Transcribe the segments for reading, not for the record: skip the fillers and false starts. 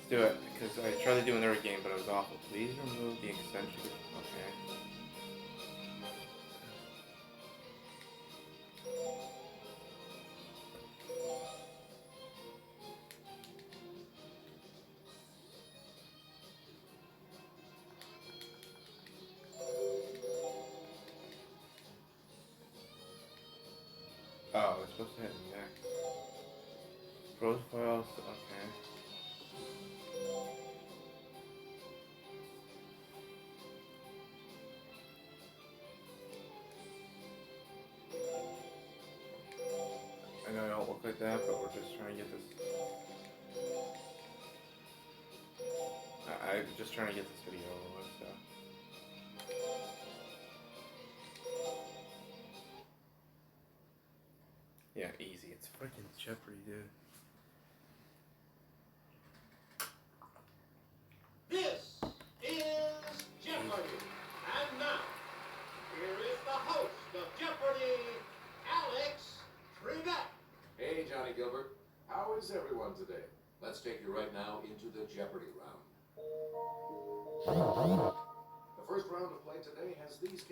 do it, because I tried to do another game, but it was awful. Please remove the extension. Okay. Oh, it's supposed to hit next. Profiles, okay. I know I don't look like that, but we're just trying to get this. I'm just trying to get this video over with, so. Yeah, easy. It's freaking Jeopardy, dude. This is Jeopardy! And now, here is the host of Jeopardy, Alex Trebek. Hey, Johnny Gilbert. How is everyone today? Let's take you right now into the Jeopardy round. The first round of play today has these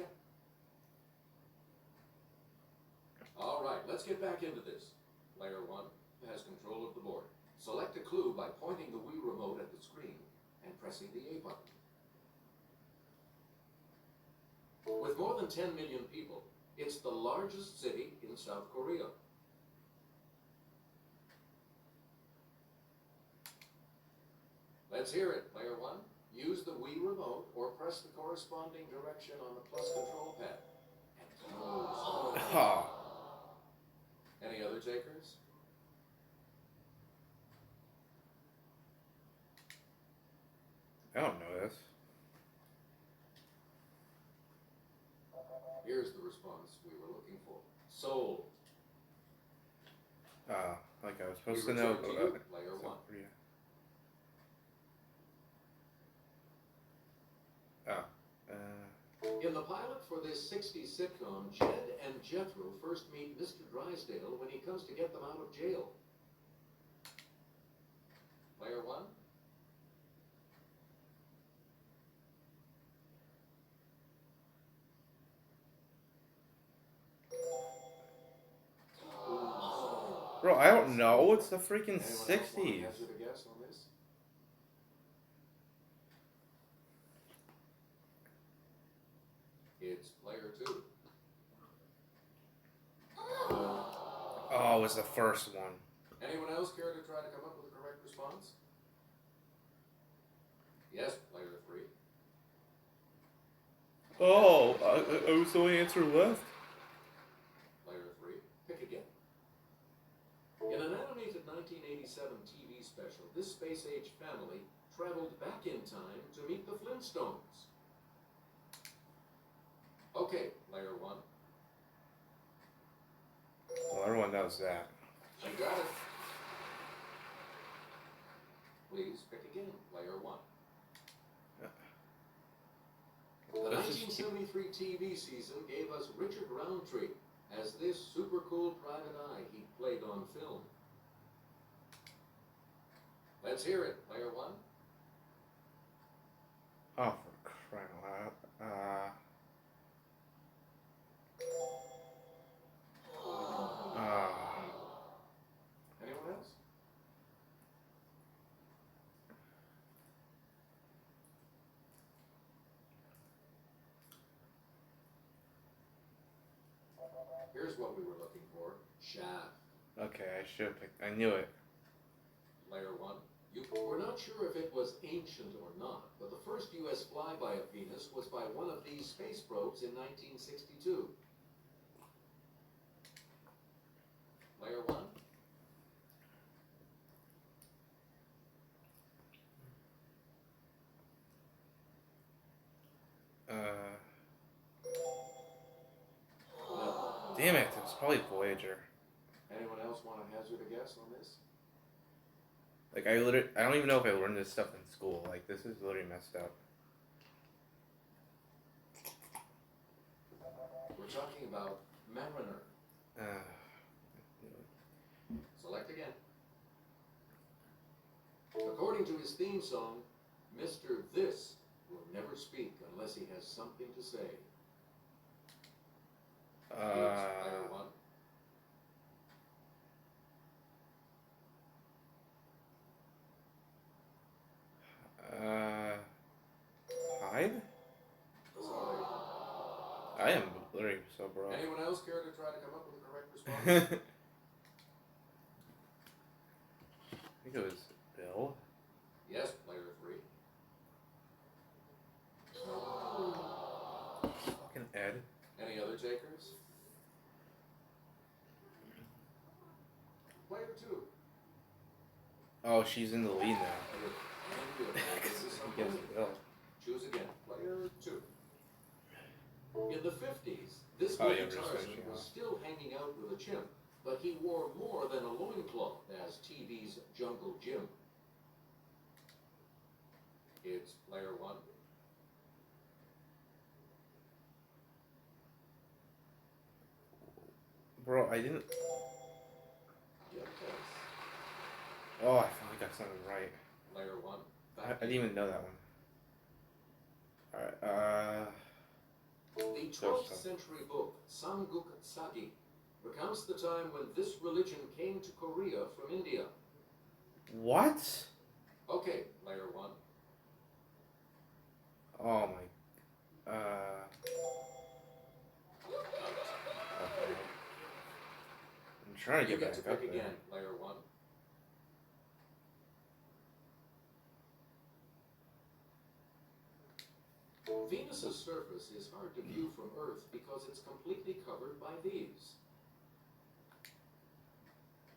All right, let's get back into this. Player 1 has control of the board. Select a clue by pointing the Wii remote at the screen and pressing the A button. With more than 10 million people, it's the largest city in South Korea. Let's hear it, Player 1. Use the Wii remote or press the corresponding direction on the plus control pad. And close. Any other takers? I don't know this. Here's the response we were looking for. Seoul. Like I was supposed to know. Player 1. Korea. In the pilot for this 60s sitcom, Jed and Jethro first meet Mr. Drysdale when he comes to get them out of jail. Player 1. Bro, I don't know. It's the freaking 60s. Hazard a guess on this? It's player 2. Oh, it was the first one. Anyone else care to try to come up with a correct response? Yes, player 3. Oh, I was the only answer left. Player 3. Pick again. In an animated 1987 TV special, this space-age family traveled back in time to meet the Flintstones. Okay, player 1. Well, everyone knows that. You got it. Please pick again, player 1. The 1973 TV season gave us Richard Roundtree as this super cool private eye he played on film. Let's hear it, player 1. Oh, for crying out loud. Anyone else? Here's what we were looking for. Shaft. Okay, I should have picked. I knew it. Player 1. We're not sure if it was ancient or not, but the first U.S. flyby of Venus was by one of these space probes in 1962. Player 1. Damn it, it was probably Voyager. Anyone else want to hazard a guess on this? Like, I don't even know if I learned this stuff in school. Like, this is literally messed up. We're talking about Mariner. Select again. According According to his theme song, Mr. This will never speak unless he has something to say. It's player one. Hide? Sorry. I am literally so broke. Anyone else care to try to come up with a correct response? I think it was Bill. Yes, player three. Fucking Ed. Any other takers? Player two. Oh, she's in the lead now. And Against Bill. choose again. Player two. In the 50s, this Oh, movie yeah, we're Tarzan switching was off. still hanging out with a chimp, but he wore more than a loincloth as TV's Jungle Jim. It's player one. Bro, I didn't. Yes. Oh, I finally got something right. Player one. I didn't even know that one. Alright, The 12th century book, Samguk Sagi, recounts the time when this religion came to Korea from India. what? Okay, player one. Oh my. Okay. I'm trying to You get get to back up pick there. again, player one. Venus's surface is hard to view from Earth because it's completely covered by these.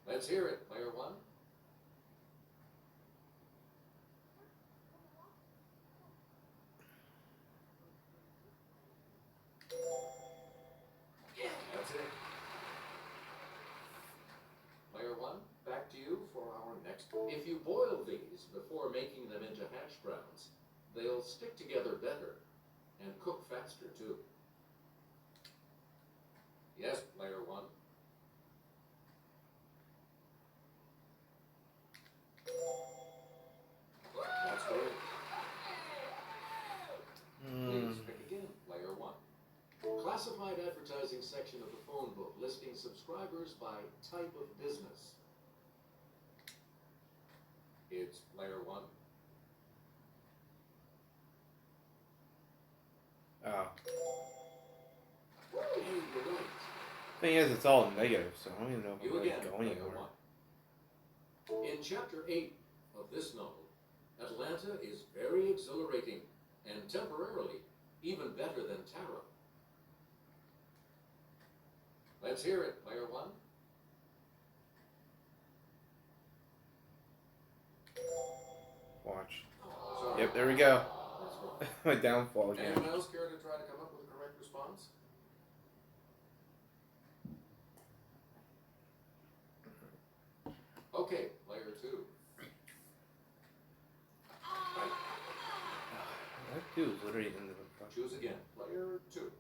Let's hear it, player one. That's it. Player one, back to you for our next. If you boil these before making them into hash browns, they'll stick together better and cook faster too. Yes, player one. That's correct. Please pick again, player one. Classified advertising section of the phone book listing subscribers by type of business. It's player one. Oh. Hey, you're right. Thing is, it's all negative, so I don't even know if I'm You really again, going player anywhere. one. In chapter 8 of this novel, Atlanta is very exhilarating and temporarily even better than Tara. Let's hear it, player one. Watch. Sorry. Yep, there we go. That's wrong. My downfall again. Anyone else care to try to come up with a correct response? Okay, player two. Right. That dude's literally in the fuck. Choose again, player two.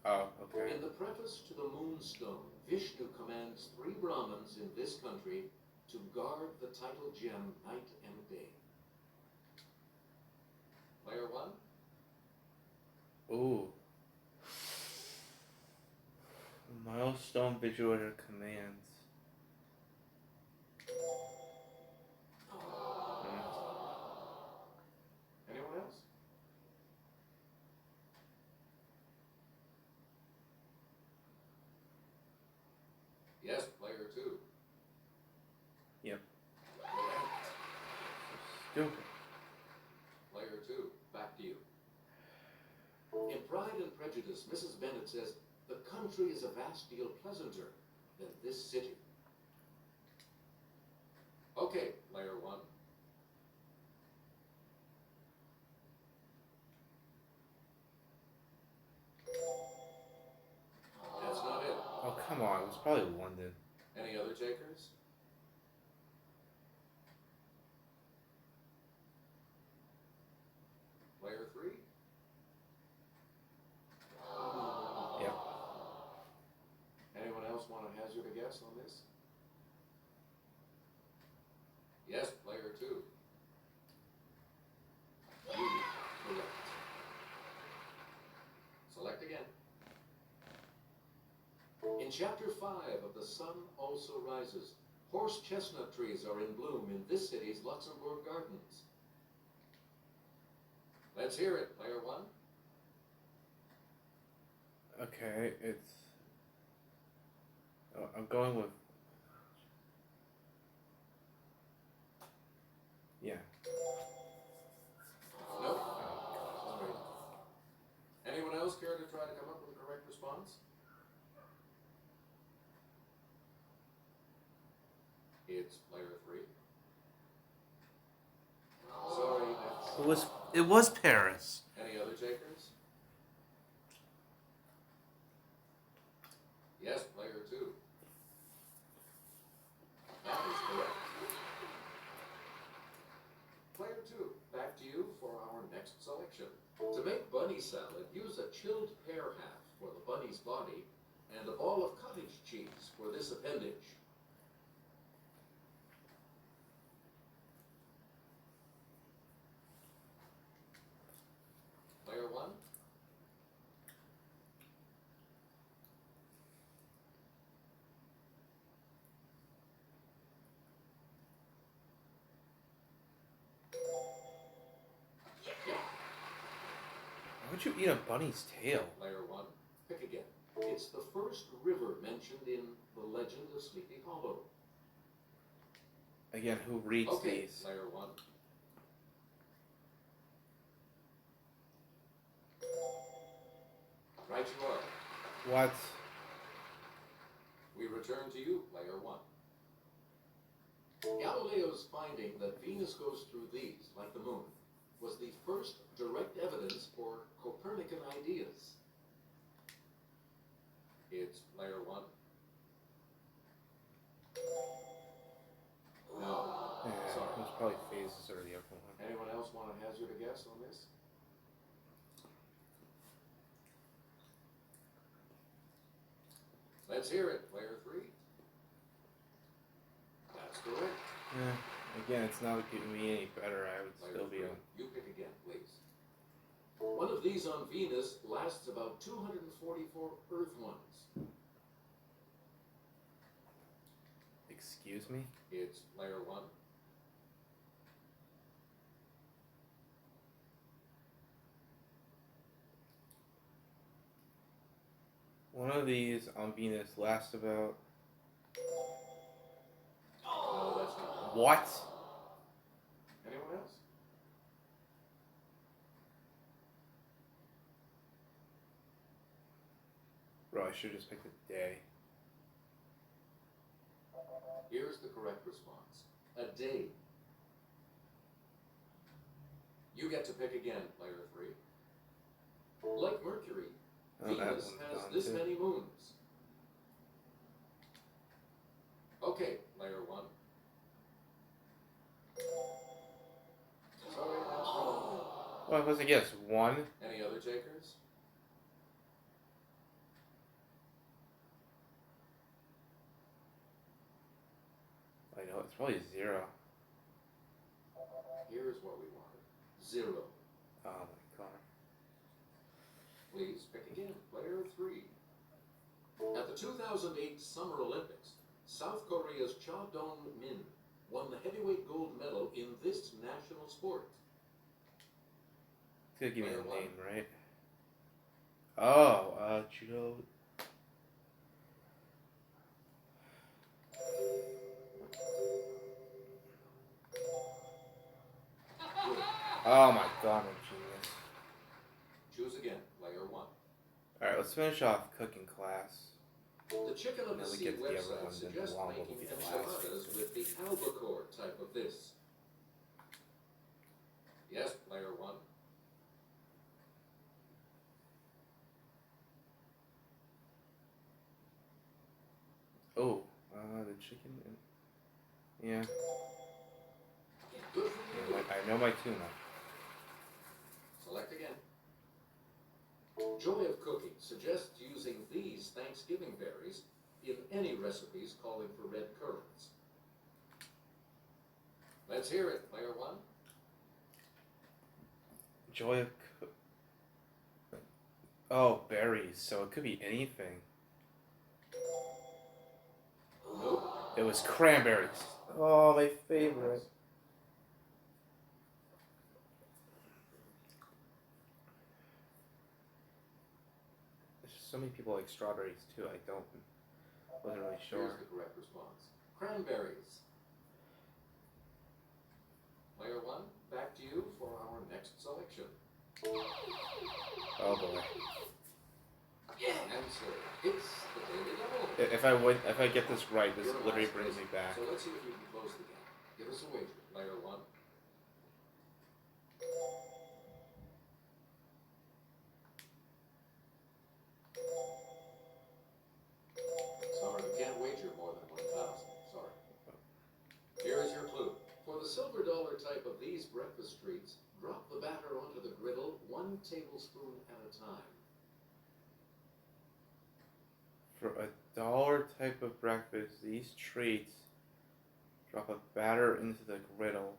Oh, okay. In the preface to the Moonstone, Vishnu commands 3 Brahmins in this country to guard the title gem night and day. Player one. Ooh. Milestone visual commands. Anyone else? Yes, player two. Yep. Correct. Stupid. Player two, back to you. In Pride and Prejudice, Mrs. Bennet says, the country is a vast deal pleasanter than this city. Okay, player one. That's not it. Oh, come on. It was probably London. Any other takers? Player three? Yep. Anyone else want to hazard a guess on this? Yes, player two. In Chapter 5 of The Sun Also Rises, horse chestnut trees are in bloom in this city's Luxembourg Gardens. Let's hear it, Player 1. Okay, it's. Oh, I'm going with. Yeah. Nope. Sorry. Anyone else care to try to come up with a correct response? It's Player 3. Sorry, that's... It was Paris. Any other takers? Yes, Player 2. That is correct. Player 2, back to you for our next selection. To make bunny salad, use a chilled pear half for the bunny's body and a ball of cottage cheese for this appendage. Player 1. Why would you eat a bunny's tail? Player 1, pick again. It's the first river mentioned in The Legend of Sleepy Hollow. Again, who reads Okay, these? Player 1. Right you are. What? We return to you, Player 1. Galileo's finding that Venus goes through these, like the moon, was the first direct evidence for Copernican ideas. It's Player 1. No. Yeah, Sorry. it was probably phases or the other one. Anyone else want to hazard a guess on this? Let's hear it, Player 3. That's correct. Yeah. Again, it's not giving me any better. I would Player still be 3, on. you pick again, please. One of these on Venus lasts about 244 Earth ones. Excuse me? It's Player 1. One of these on Venus lasts about. No, that's not. What? Anyone else? Bro, I should just pick the day. Here's the correct response. A day. You get to pick again, Player 3. Like Mercury, Oh, that Venus one's has gone this too. many moons. Okay, Player 1. Sorry, that's wrong. What was I guess? One? Any other takers? I know, it's probably 0. Here's what we wanted. 0. Oh my god. Please pick again, Player 3. At the 2008 Summer Olympics, South Korea's Cha Dong-min won the heavyweight gold medal in this national sport. It's gonna give me Player a 1. name, right? Oh, judo. Oh my god, I'm a genius. Choose again, Player 1. Alright, let's finish off cooking class. The Chicken of And the then we Sea get to the other website ones, and suggests the long one will making be the last. enchiladas with the albacore type of this. Yes, Player 1. Oh, the chicken. Yeah, Good for you. I know my tuna. Select again. Joy of Cooking suggests using these Thanksgiving berries in any recipes calling for red currants. Let's hear it, Player 1. Joy of Oh, berries. So it could be anything. Nope. It was cranberries. Oh, my favorite. There's so many people like strawberries too. Wasn't really sure. Here's the correct response. Cranberries. Player 1, back to you for our next selection. Oh boy. Answer. It's the Daily Double. If I get this right, this You're literally last brings me place. back. So let's see if you can close the gap. Give us a wager. Player 1. Sorry, we can't wager more than 1,000. Sorry. Here is your clue. For the silver dollar type of these breakfast treats, drop the batter onto the griddle 1 tablespoon at a time. For $1 type of breakfast, these treats drop a batter into the griddle.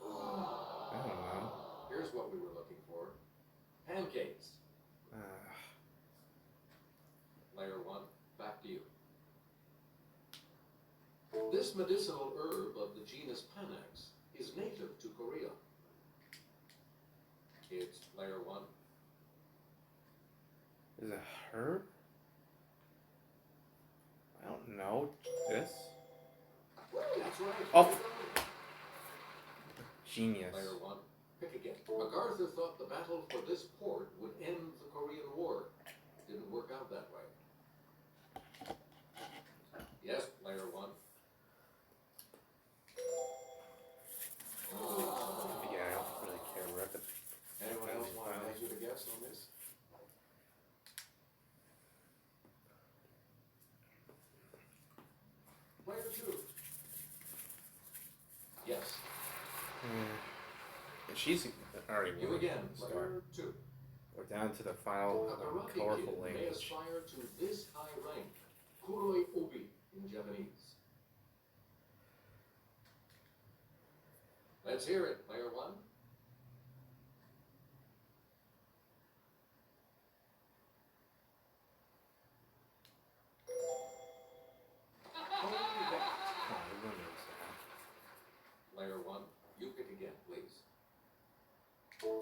I don't know. Here's what we were looking for. Pancakes. Player 1, back to you. This medicinal herb of the genus Panax is native to Korea. It's player 1. Is it herb? I don't know. This? That's right. Oh. Genius. Player 1, pick again. MacArthur thought the battle for this port would end the Korean War. Didn't work out that way. Yes, player 1. Yeah, I don't really care. We're at the Anyone else want to hazard a guess on this? Player 2. Yes. She's already You won. again, Star. player 2. We're down to the final A karate colorful kid may language. aspire to this high rank, kuroi obi in Japanese. Let's hear it, player 1. Oh, everyone knows that. Player 1, you pick again, please.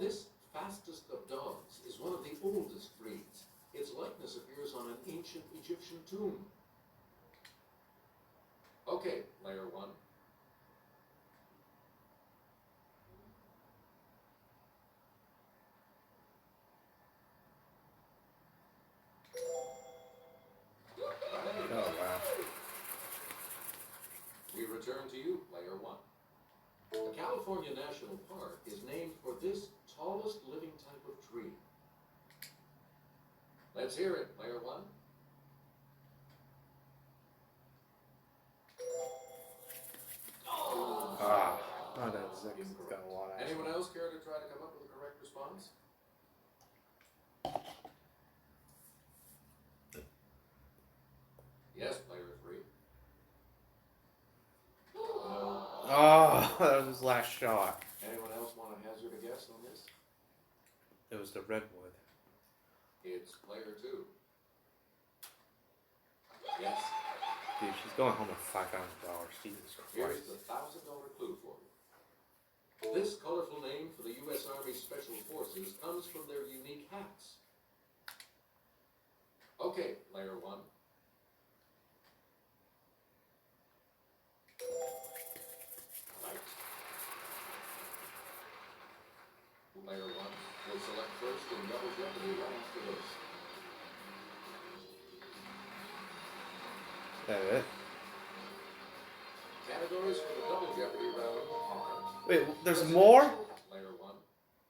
This fastest of dogs is one of the oldest breeds. Its likeness appears on an ancient Egyptian tomb. Okay, player 1. Oh, wow. We return to you, player 1. The California National Park is named for this tallest living type of tree. Let's hear it, player 1. Ah. Oh, that's got a lot of action. Anyone else care to try to come up with a correct response? Yes, player 3. Oh, that was his last shot. Anyone else want to hazard a guess on this? It was the redwood. It's player 2. Yes. Dude, she's going home with $5,000. Jesus Here's Christ. the $1,000 clue for you. This colorful name for the U.S. Army Special Forces comes from their unique hats. Okay, player 1. Right. Player 1 will select first in double jeopardy right after this. Is that it? Categories for the double jeopardy round are... Wait, there's more? Player 1,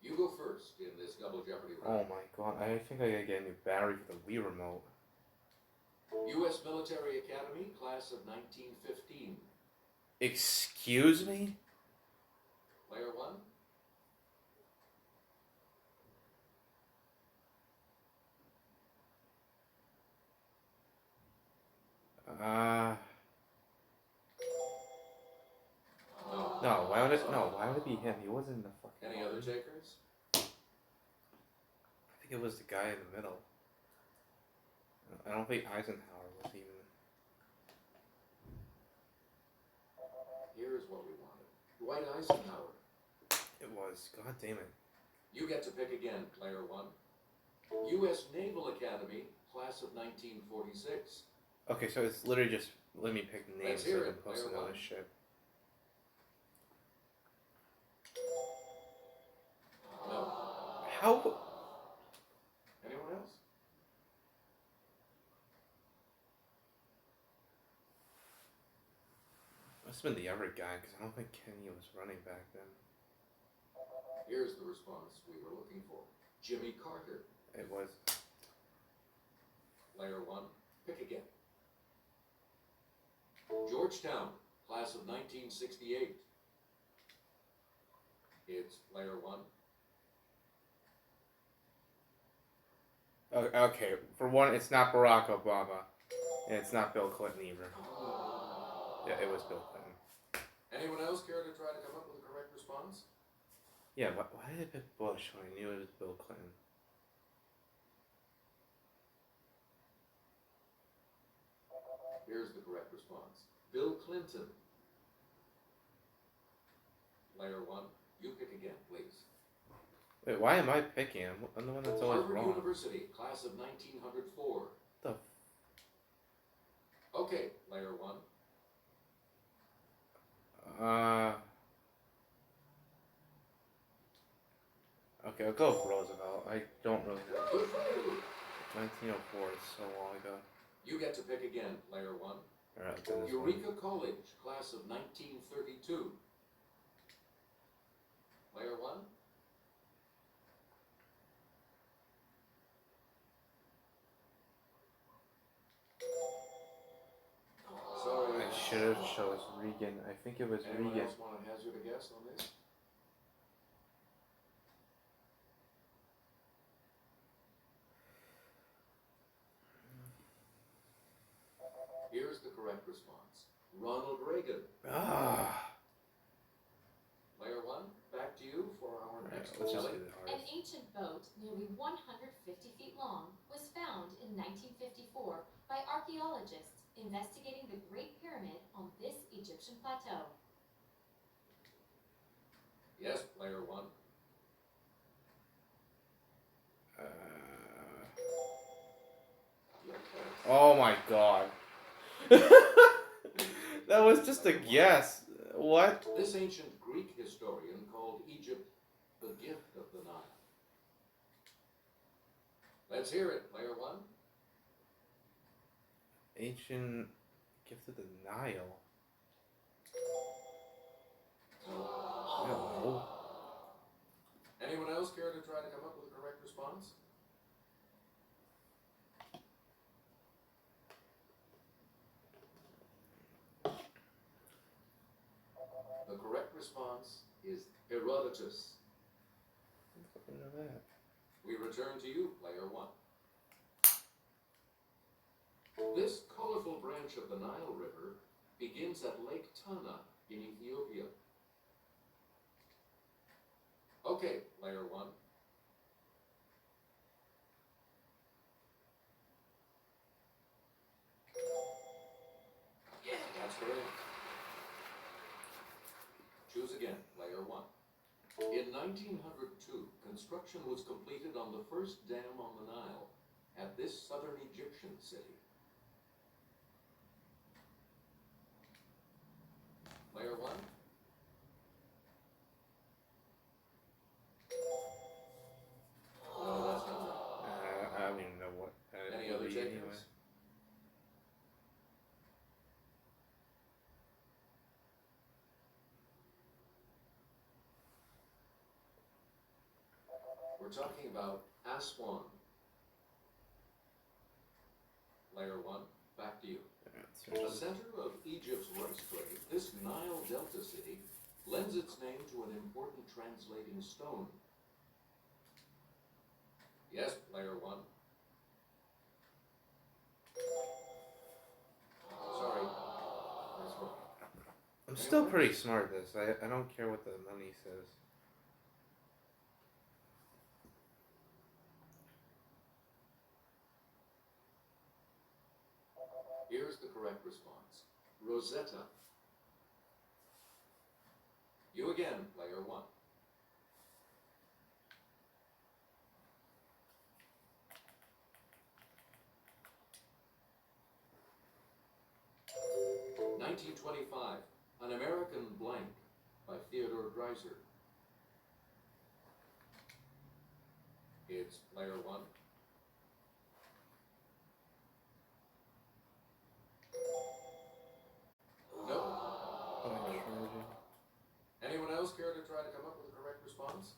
you go first in this double jeopardy Oh round. my god, I think I gotta get a new battery for the Wii remote. U.S. Military Academy, class of 1915. Excuse me? Player 1, No, why would it be him? He wasn't in the fucking... any other takers? it was the guy in the middle. I don't think Eisenhower was even. Here's what we wanted. Dwight Eisenhower. It was. God damn it. You get to pick again, player one. U.S. Naval Academy, class of 1946. Okay, so it's literally just let me pick names Let's so hear I can it, post player another one. ship. No. How? Anyone else? Must have been the other guy because I don't think Kenny was running back then. Here's the response we were looking for. Jimmy Carter. It was. Player one, pick again. Georgetown, class of 1968. It's player one. Okay, for one, it's not Barack Obama, and it's not Bill Clinton either. Yeah, it was Bill Clinton. Anyone else care to try to come up with a correct response? Yeah, why did I pick Bush when I knew it was Bill Clinton? Here's the correct response. Bill Clinton. Player one, you pick again, please. Wait, why am I picking? I'm the one that's always Harvard wrong. University, class of 1904. The Okay, player one. Okay, I'll go with Roosevelt. I don't really know. Good for you. 1904 is so long ago. You get to pick again, player one. Alright, let's do this one. Eureka College, class of 1932. Player one. Sorry. I should have chose Reagan. I think it was Anyone Reagan. else want to hazard a guess on this? Here's the correct response. Ronald Reagan. Ah. Player one, back to you for our next Let's just Ellie. do the An hardest. ancient boat nearly 150 feet long was found in 1954 by archaeologists investigating the Great Pyramid on this Egyptian plateau. Yes, player one. Oh my god. That was just a guess. What? This ancient Greek historian called Egypt the gift of the Nile. Let's hear it, player one. Ancient gift of the Nile. I don't know. Anyone else care to try to come up with a correct response? The correct response is Herodotus. I know that. We return to you, player one. This colorful branch of the Nile River begins at Lake Tana in Ethiopia. Okay, player one. That's correct. Choose again, player one. In 1902, construction was completed on the first dam on the Nile at this southern Egyptian city. Player one. No, that's not right. I don't even know what. Any would other be takers? anyway. We're talking about Aswan. Player one, back to you. A center of Egypt's rice trade, this Nile Delta city lends its name to an important translating stone. Yes, player one. Sorry. That's wrong. I'm still pretty smart at this. I don't care what the money says. Here's the correct response. Rosetta. You again, player one. "1925, An American Blank" by Theodore Dreiser. It's player one. No. Uncharted. Anyone else care to try to come up with a correct response?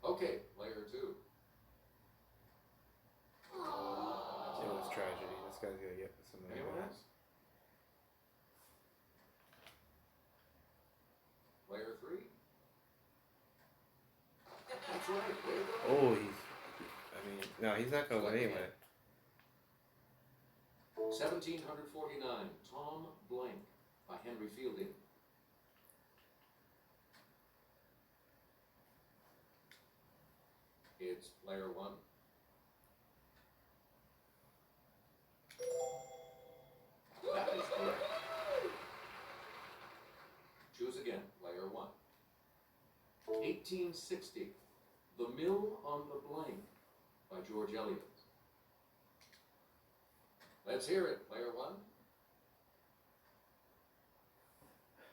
Okay, player two. It was tragedy. This guy's gonna get something Anyone like else? Player three. That's right. Way to go. Oh, no, he's not gonna win anyway. 1749, Tom Blank by Henry Fielding. It's player one. That is correct. Choose again, player one. 1860, The Mill on the Blank by George Eliot. Let's hear it, player one.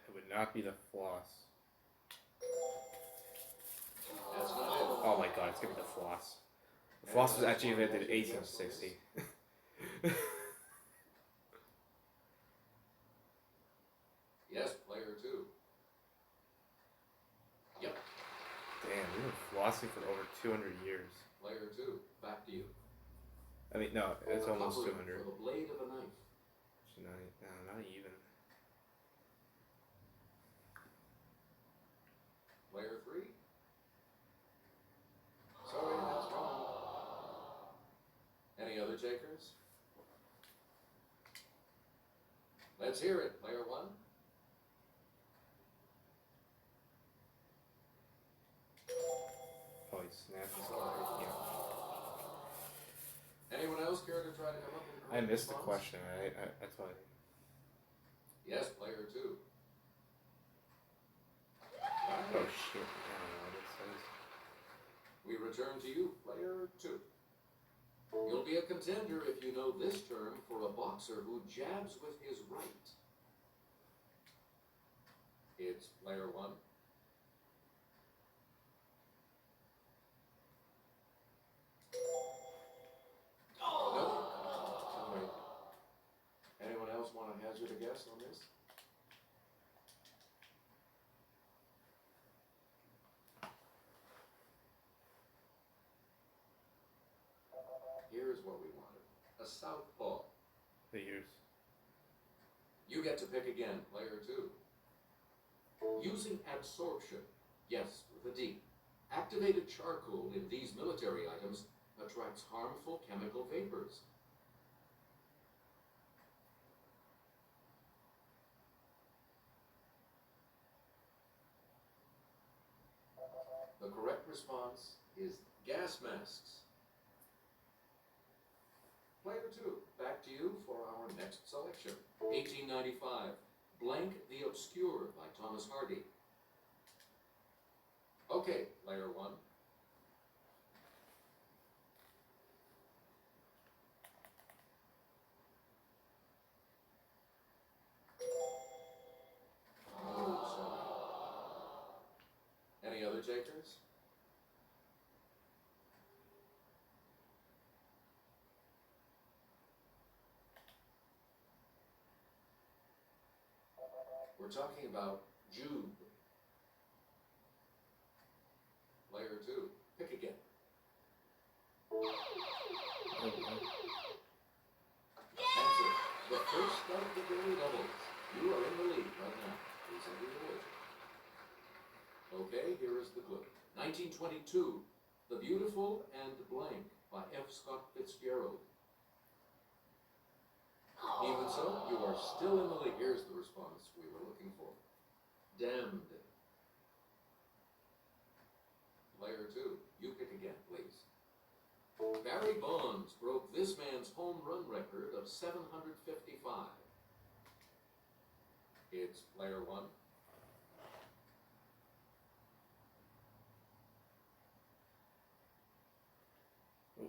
It would not be the floss. That's not it. Oh my god, it's gonna be the floss. The floss was actually invented in 1860. Yes, player two. Yep, Damn, we've been flossing for over 200 years. player two. Back to you. I mean, no, it's almost Covering 200. For the blade of a knife. Not even. Player three. Sorry, that's wrong. Any other takers? Let's hear it, player one. Oh, he snapped his Sorry. yeah. Anyone else care to try to come up with a I correct missed the response? question. That's why. Yes, player two. Oh shit! I don't know what it says. We return to you, player two. You'll be a contender if you know this term for a boxer who jabs with his right. It's player one. No. Sorry. Anyone else want to hazard a guess on this? Here's what we wanted. A southpaw. Figures. You get to pick again, player two. Using absorption, yes, with a D. Activated charcoal in these military items attracts harmful chemical vapors. The correct response is gas masks. Player two, back to you for our next selection. 1895, Blank the Obscure by Thomas Hardy. Okay, player one. Oh, sorry. Any other takers? We're talking about Jube. Player two, pick again. Answer, the first of the daily doubles. You are in the lead right now. Please enter your wager. Okay, here is the clue. 1922, The Beautiful and Blank by F. Scott Fitzgerald. Even so, you are still in the lead. Here's the response we were looking for. Damned. Player two, you pick again, please. Barry Bonds broke this man's home run record of 755. It's player one.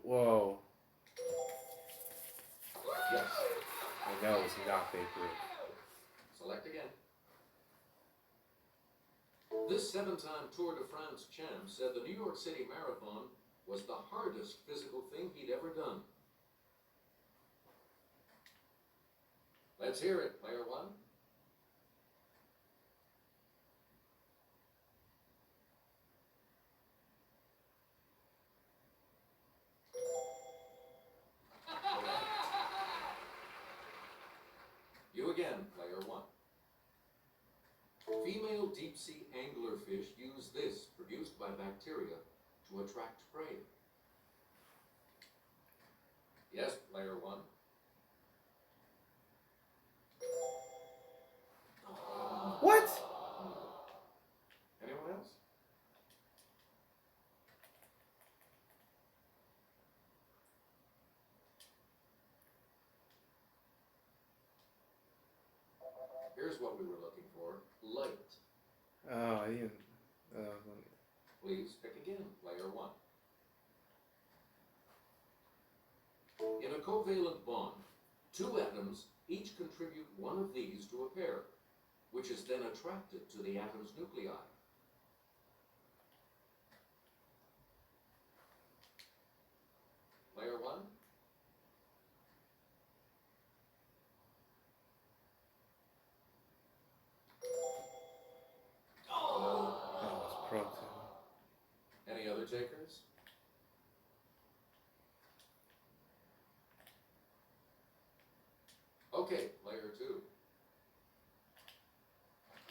Whoa. Yes. I know it's not Babe Ruth. Select again. This 7-time Tour de France champ said the New York City Marathon was the hardest physical thing he'd ever done. Let's hear it, player one. You again, player one. Female deep-sea anglerfish use this, produced by bacteria, to attract prey. Yes, player one. What? Anyone else? Here's what we were looking for. Light. Oh, I didn't. Please pick again, player one. In a covalent bond, two atoms each contribute one of these to a pair, which is then attracted to the atom's nuclei. Player one. Oh, it's protein. Any other takers? Okay, player two.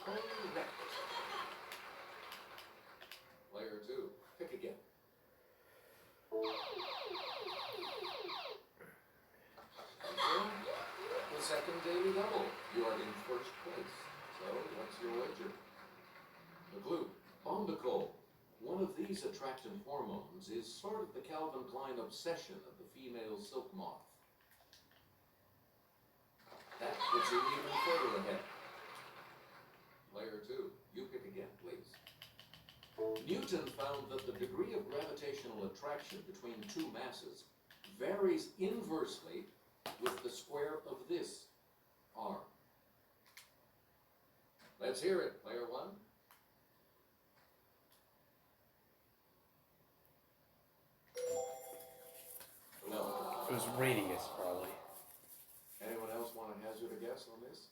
Correct. Player two. Pick again. Okay. The second daily double. You are in first place. So, what's your wager? The clue. Bombicol. One of these attractant hormones is sort of the Calvin Klein obsession of the female silk moth. That puts you even further ahead. Player two, you pick again, please. Newton found that the degree of gravitational attraction between two masses varies inversely with the square of this arm. Let's hear it, player one. No. It was radius, probably. Anyone else want to hazard a guess on this?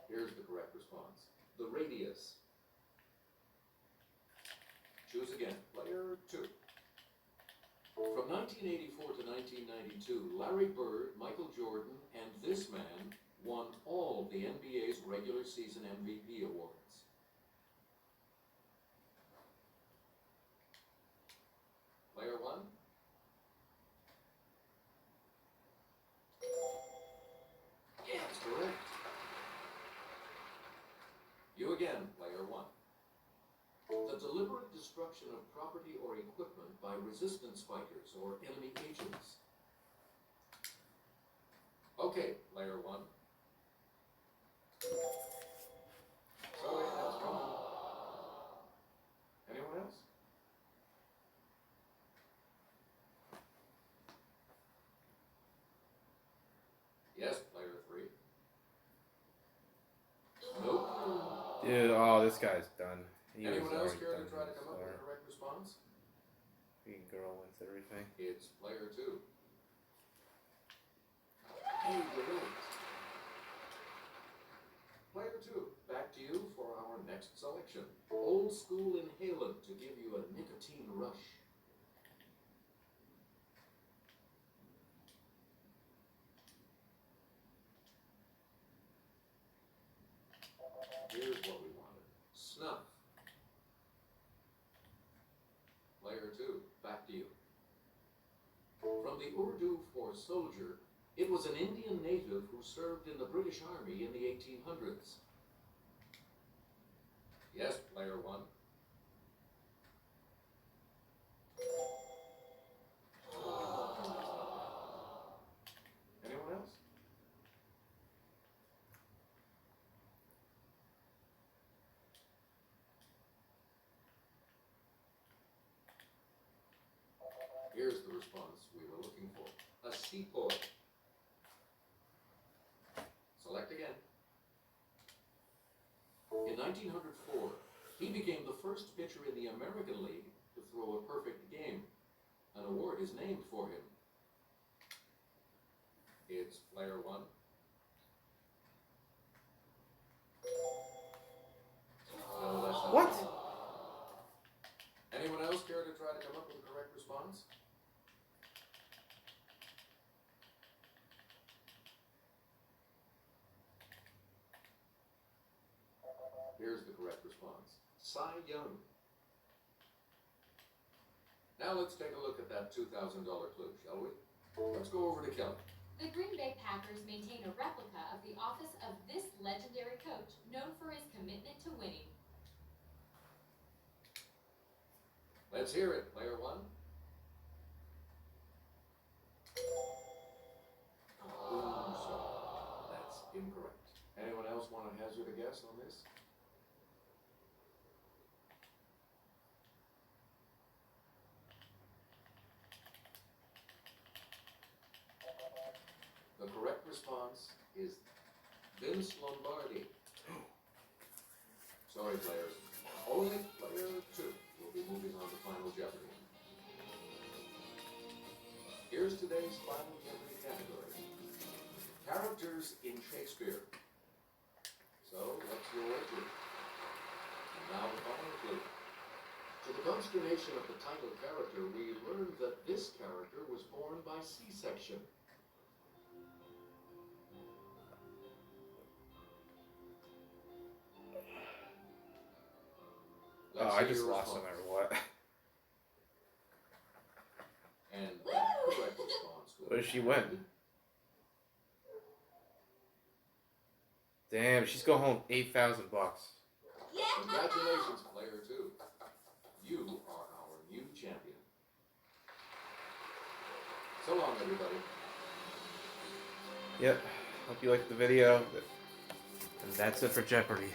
Here's the correct response. The radius. Choose again. Player two. From 1984 to 1992, Larry Bird, Michael Jordan, and this man won all the NBA's regular season MVP awards. Player one. Yeah, that's correct. You again, player one. The deliberate destruction of property or equipment by resistance fighters or enemy agents. Okay, player one. Sorry, that's gone. Anyone else? Yes, player three. Nope. Dude, oh, this guy's done. He was Anyone else already care to done try to this come up with far. a correct response? The girl wins everything. It's player two. Hey, you're right. Player two, back to you for our next selection. Old school inhalant to give you a nicotine rush. Here's what we wanted. Snuff. Player two, back to you. From the Urdu for soldier, it was an Indian native who served in the British Army in the 1800s. Yes, player one. Anyone else? Here's the response we were looking for. A seaport. Select again. In 1904, he became the first pitcher in the American League to throw a perfect game. An award is named for him. It's player one. No, that's not What? it. Anyone else care to try to come up with the correct response? Here's the correct response. Cy Young. Now let's take a look at that $2,000 clue, shall we? Let's go over to Kelly. The Green Bay Packers maintain a replica of the office of this legendary coach, known for his commitment to winning. Let's hear it, player one. So that's incorrect. Anyone else want to hazard a guess on this? The correct response is Vince Lombardi. Sorry, players. Only player two will be moving on to Final Jeopardy. Here's today's Final Jeopardy category. Characters in Shakespeare. So, what's your clue? And now the final clue. To the consternation of the title character, we learned that this character was born by C-section. Oh, I just lost no matter what. And that correct response will What does she be- win? Damn, she's going home $8,000. Congratulations, player two. You are our new champion. So long, everybody. Yep. Hope you liked the video. And that's it for Jeopardy.